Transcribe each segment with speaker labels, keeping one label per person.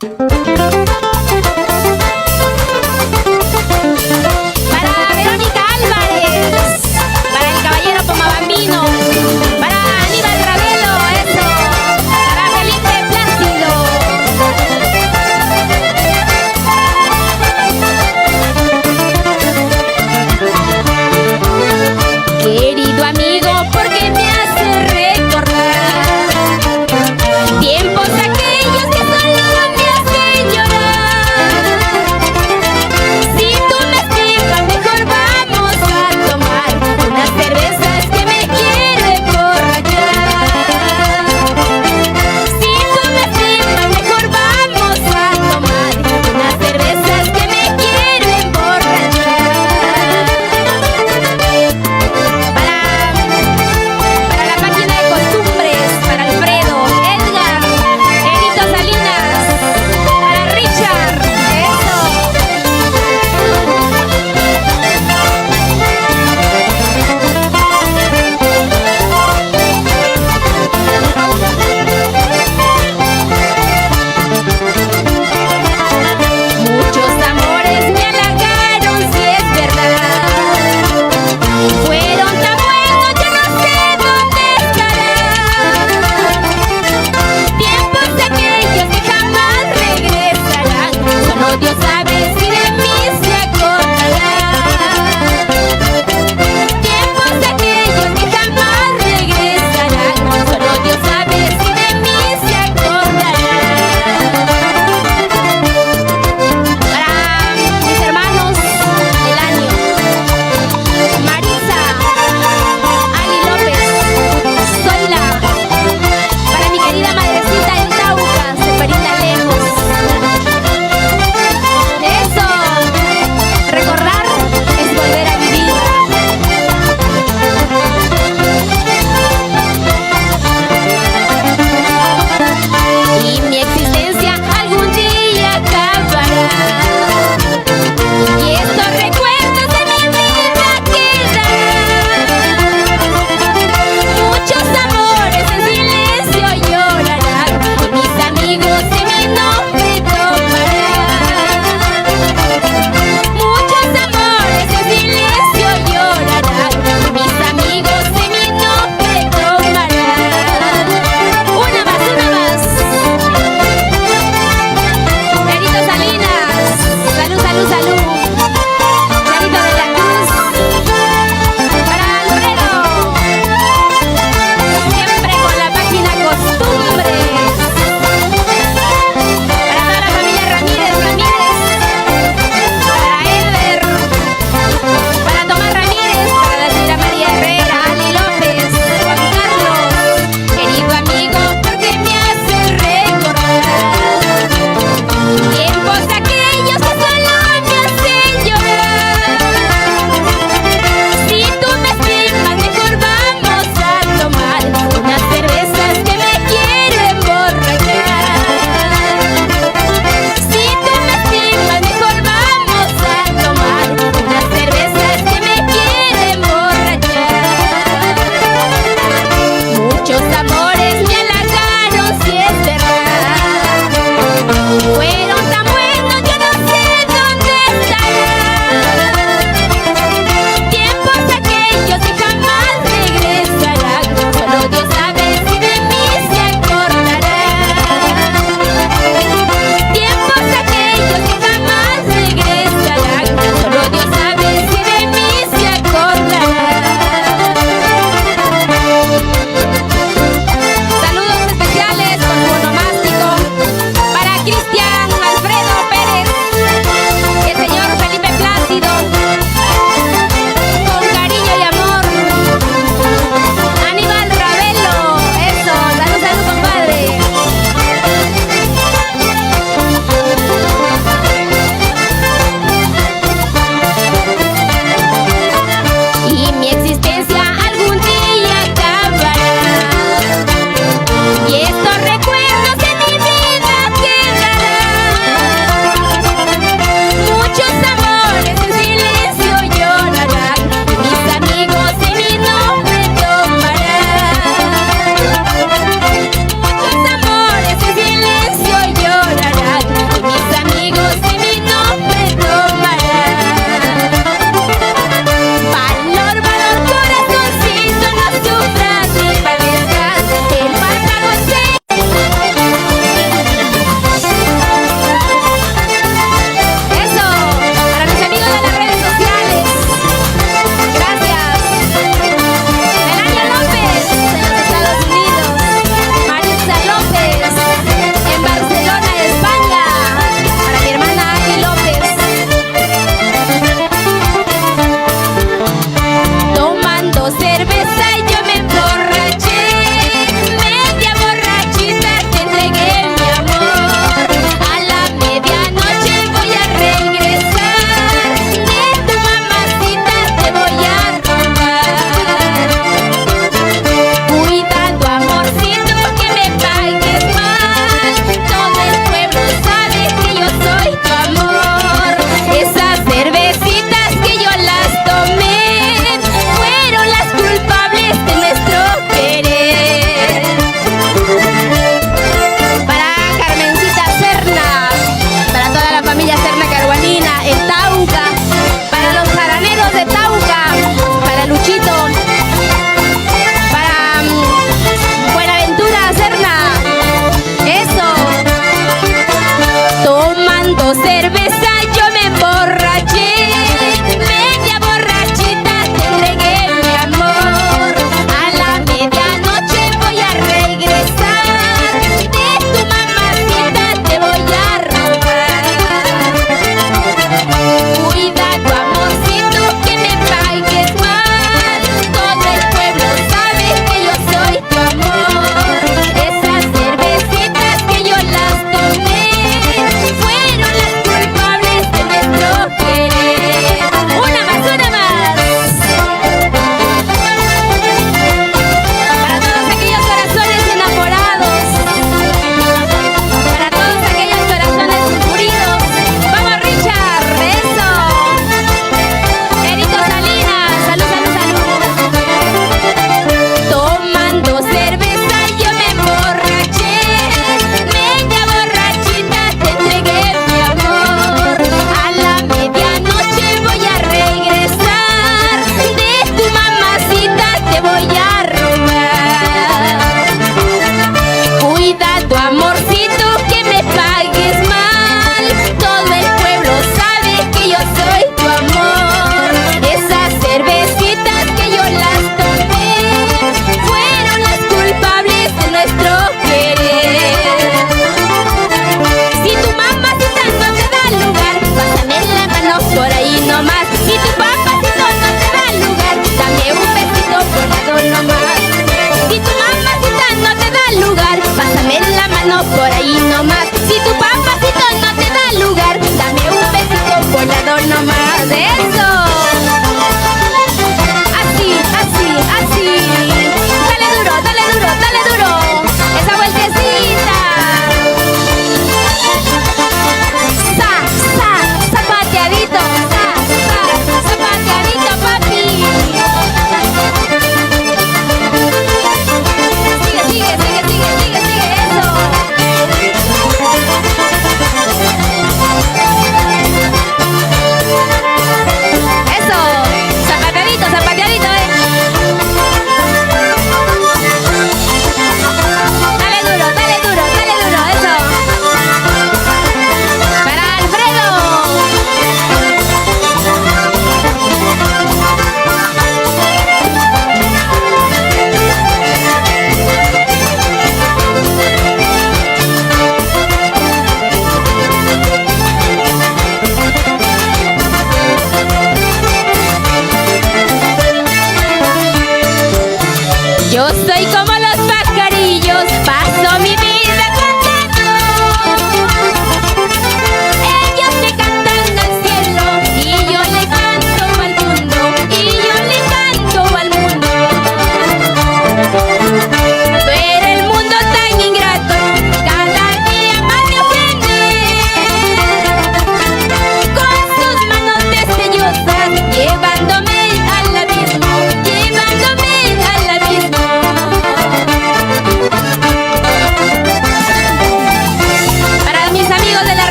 Speaker 1: Para Verónica Álvarez, para el caballero Pomabambino, para Aníbal Ravelo, eso, para Felipe Plácido. Querido amigo, porque me hace recordar tiempos aquellos que solo me hacen llorar.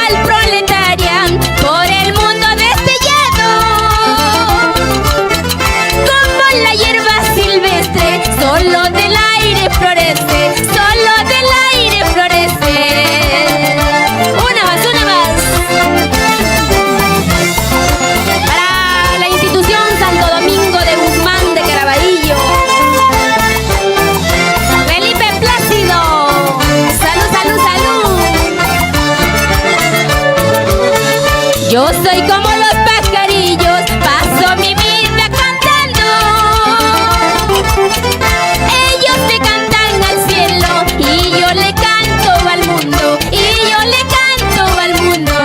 Speaker 1: cual proletaria por el mundo destellado. Como la hierba silvestre, solo del aire florece, solo del aire florece. Una más, una más. Para la institución Santo Domingo de Guzmán de Caraballo. Felipe Plácido. Salud, salud, salud. Yo soy como los pajarillos, paso mi vida cantando. Ellos le cantan al cielo y yo le canto al mundo, y yo le canto al mundo.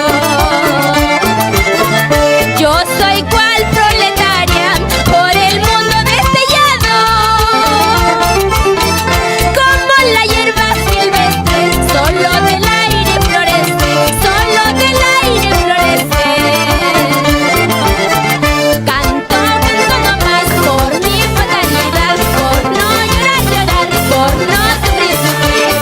Speaker 1: Yo soy cual proletaria por el mundo destellado. Como la hierba silvestre, solo del aire florece, solo del aire florece. Canto, canto nomás por mi fatalidad, por no llorar, llorar, por no sufrir, sufrir.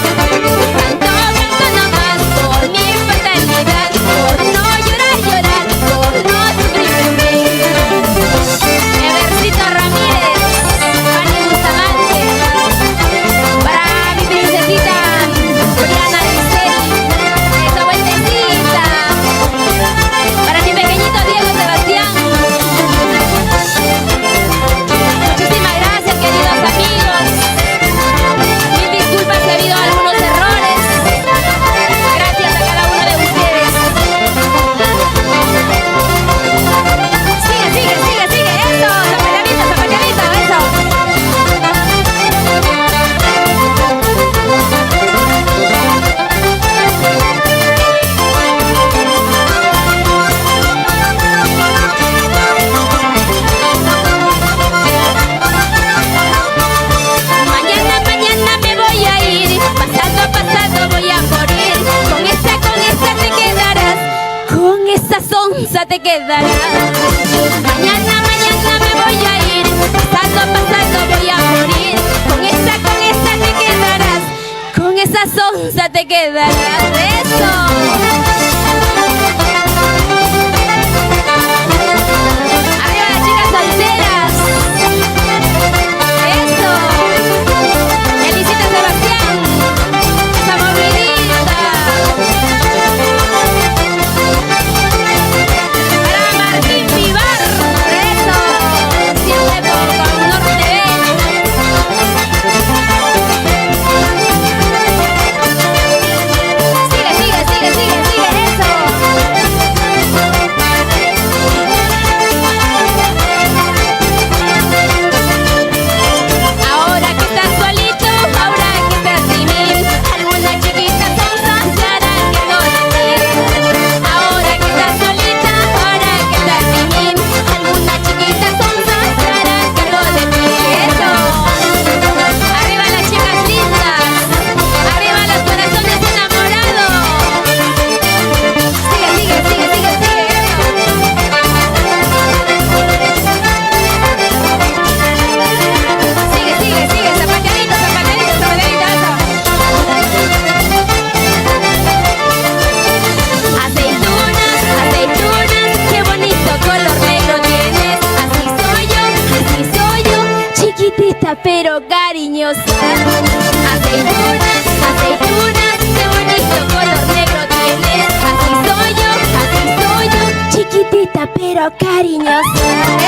Speaker 1: Canto, canto nomás por mi fatalidad, por no llorar, llorar, por no sufrir, sufrir. Evercito Ramírez, Fanny Bustamante, para mi princesita Juliana Giselle, esa vueltecita, para mi pequeñito Diego Sebastián. Muchísimas gracias, queridos amigos. Mil disculpas si ha habido algunos errores. Gracias a cada uno de ustedes. Sigue, sigue, sigue, sigue. Eso, zapalladito, zapalladito, eso. Mañana, mañana me voy a ir, pasado, pasado voy a morir. Con esa te quedarás, con esa sonza te quedarás. Mañana, mañana me voy a ir, pasado, pasado voy a morir. Con esa te quedarás, con esa sonza te quedarás. Eso. Arriba las chicas solteras. Eso. Elisita Sebastián. Esa movidita. Para Martín Vivar. Eso. Siempre por Norte. Sigue, sigue, sigue, sigue, sigue. Eso. Ahora que estás solito, ahora que estás sin mí, algunas chiquitas sonzas se harán que no te. Ahora que estás solita, ahora que estás sin mí, algunas chiquitas sonzas se harán que no te. Eso. Arriba las chicas lindas, arriba los corazones enamorados. Sigue, sigue, sigue, sigue, sigue. Sigue, sigue, sigue, zapalladito, zapalladito, zapalladito, eso. Aceitunas, aceitunas, qué bonito color negro tienes. Así soy yo, chiquitita pero cariñosa. Aceitunas, aceitunas, qué bonito color negro tienes. Así soy yo, chiquitita pero cariñosa.